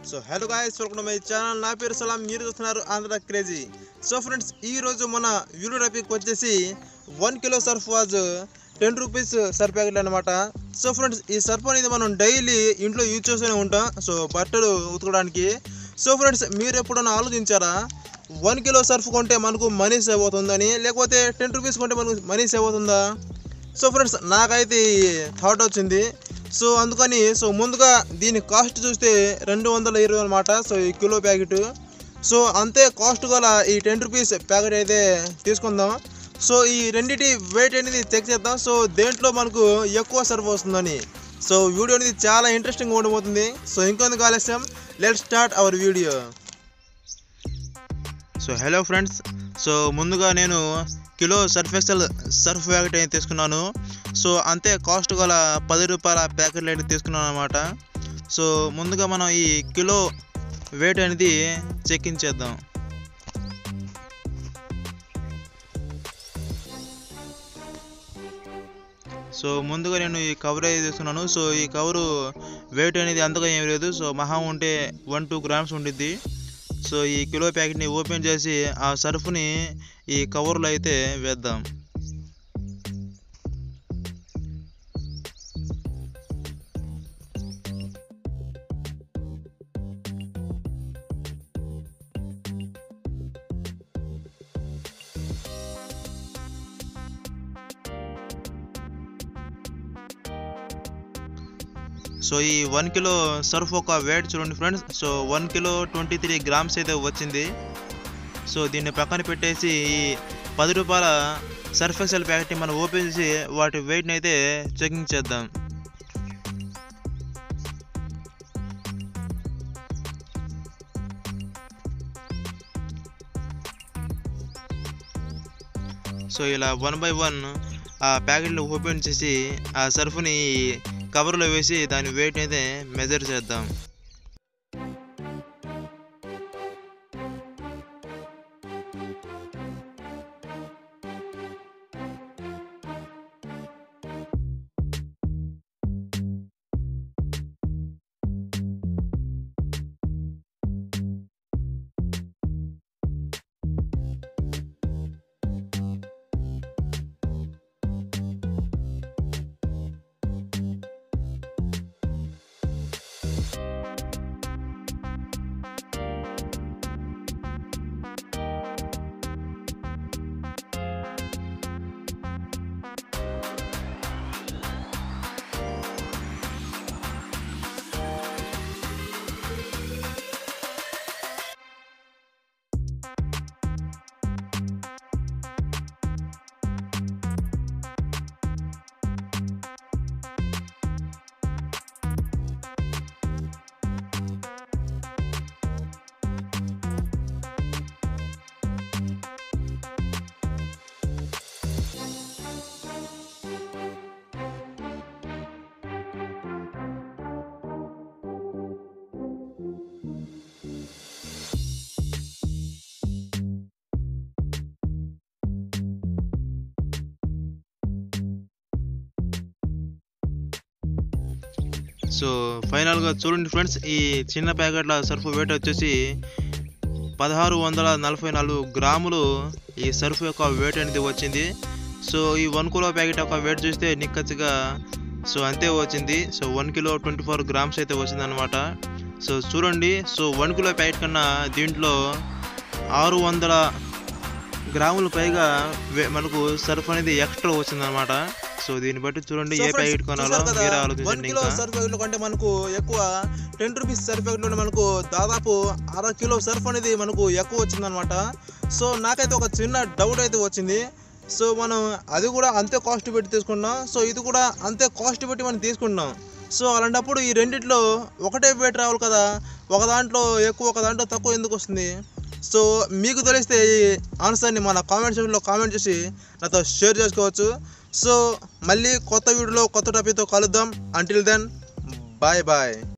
So hello guys, welcome to my channel. నా పేరు సలాం, మీరు చూస్తున్నారు ఆంధ్ర క్రేజీ. సో ఫ్రెండ్స్, ఈ రోజు మన వీడియో టాపిక్ వచ్చేసి 1 kilo Surf was 10 rupees Surf packet అనమాట. సో ఫ్రెండ్స్, ఈ సర్ఫ్ అనేది మనం డైలీ ఇంట్లో యూజ్ చేస్తూనే ఉంటాం, సో బట్టలు ఉతకడానికి. సో ఫ్రెండ్స్, మీరు ఎప్పుడైనా ఆలోచించారా 1 కిలో సర్ఫ్ కొంటే మనకు మనీ సేవ్ అవుతుందని, లేకపోతే 10 రూపీస్ కొంటే మనకు మనీ సేవ్ అవుతుందా? సో ఫ్రెండ్స్, నాకైతే థాట్ వచ్చింది. సో అందుకని ముందుగా దీని కాస్ట్ చూస్తే 220 అనమాట. సో ఈ కిలో ప్యాకెట్, సో అంతే కాస్ట్ గల ఈ 10 రూపీస్ ప్యాకెట్ అయితే తీసుకుందాం. సో ఈ రెండింటి వెయిట్ అనేది చెక్ చేద్దాం. సో దేంట్లో మనకు ఎక్కువ సర్వ్ వస్తుందని. సో వీడియో అనేది చాలా ఇంట్రెస్టింగ్ ఉండబోతుంది. సో ఇంకొందుకు ఆలస్యం, let start our video. So hello friends, so ముందుగా నేను kilo Surf Excel Surf packet అయితే తీసుకున్నాను. సో అంతే కాస్ట్ గల 10 రూపాయల ప్యాకెట్లు అయితే తీసుకున్నాను అనమాట. సో ముందుగా మనం ఈ కిలో వెయిట్ అనేది చెక్కించేద్దాం. సో ముందుగా నేను ఈ కవర్ అయితే తీసుకున్నాను. సో ఈ కవరు వెయిట్ అనేది అంతగా ఏం లేదు. సో మహా ఉంటే 1-2 గ్రామ్స్ ఉండిద్ది. సో ఈ కిలో ప్యాకెట్ని ఓపెన్ చేసి ఆ సర్ఫ్ని ఈ కవర్లో అయితే వేద్దాం. సో ఈ 1 కిలో సర్ఫ్ ఒక వెయిట్ చూడండి ఫ్రెండ్స్. సో 1 కిలో 23 గ్రామ్స్ అయితే వచ్చింది. సో దీన్ని పక్కన పెట్టేసి ఈ 10 రూపాయల సర్ఫ్ ఎక్సెల్ ప్యాకెట్ని మనం ఓపెన్ చేసి వాటి వెయిట్ని అయితే చెకింగ్ చేద్దాం. సో ఇలా 1 by 1 ఆ ప్యాకెట్లు ఓపెన్ చేసి ఆ సర్ఫ్ని కవర్లో వేసి దాని వెయిట్ అయితే మెజర్ చేద్దాం. సో ఫైనల్గా చూడండి ఫ్రెండ్స్, ఈ చిన్న ప్యాకెట్ల సర్ఫ్ వెయిట్ వచ్చేసి 1644 గ్రాములు ఈ సర్ఫ్ యొక్క వెయిట్ అనేది వచ్చింది. సో ఈ 1 కిలో ప్యాకెట్ యొక్క వెయిట్ చూస్తే నిక్కచ్చిగా సో అంతే వచ్చింది. సో 1 కిలో 24 గ్రామ్స్ అయితే వచ్చింది అనమాట. సో చూడండి, సో 1 కిలో ప్యాకెట్ కన్నా దీంట్లో 600 గ్రాములు పైగా మనకు సర్ఫ్ అనేది ఎక్స్ట్రా వచ్చిందనమాట. సో దీన్ని బట్టి చూడండి ఏ ప్యాకెట్ కొనాలో మీరే ఆలోచించండి. 1 కిలో సర్ఫ్ ప్యాకెట్లు కంటే మనకు ఎక్కువ 10 రూపీస్ సర్ఫ్ ప్యాకెట్లో మనకు దాదాపు 1/2 కిలో సర్ఫ్ అనేది మనకు ఎక్కువ వచ్చిందనమాట. సో నాకైతే ఒక చిన్న డౌట్ అయితే వచ్చింది. సో మనం అది కూడా అంతే కాస్ట్ పెట్టి తీసుకున్నాం, సో ఇది కూడా అంతే కాస్ట్ పెట్టి మనం తీసుకుంటున్నాం. సో అలాంటప్పుడు ఈ రెండిట్లో ఒకటే వెయిట్ రావాలి కదా, ఒక దాంట్లో ఎక్కువ ఒక దాంట్లో తక్కువ ఎందుకు వస్తుంది? సో మీకు తెలిస్తే ఈ ఆన్సర్ని మన కామెంట్ సెక్షన్లో కామెంట్ చేసి నాతో షేర్ చేసుకోవచ్చు. సో మళ్ళీ కొత్త వీడియోలో కొత్త టాపిక్తో కలుద్దాం. Until then, bye bye.